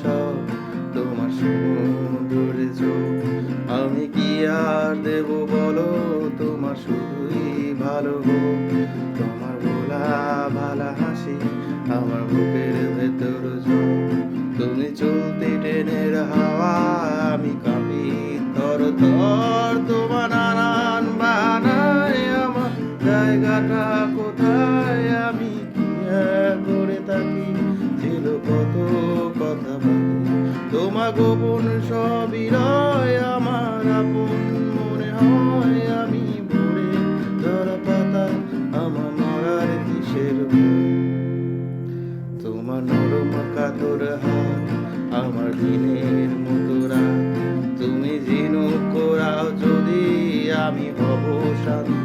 সব তোমার সমুদ্রের চোখ। আমি কি আর দেব বলো, তোমার শুধুই ভালো হোক। তোমার ভোলা ভালা হাসি আমার বুকের ভেতর জল। তুমি চলতে ট্রেনের হাওয়া, আমি কাঁপি থর থর। তোমার নানান বাহানায় আমার জায়গাটা কোথায়, আমি কি আর করে থাকি, ছিল কত কথা বাকি। তোমার গোপন সবই রয় আমার আপন মনে হয়। আমি ভরে ধরা পাতা আমার মরার কিসের ভয়। তোমার নরম কাতর হাত আমার দিনের মতো রাত। তুমি ঝিনুক কোরাও যদি আমি হব শান্ত।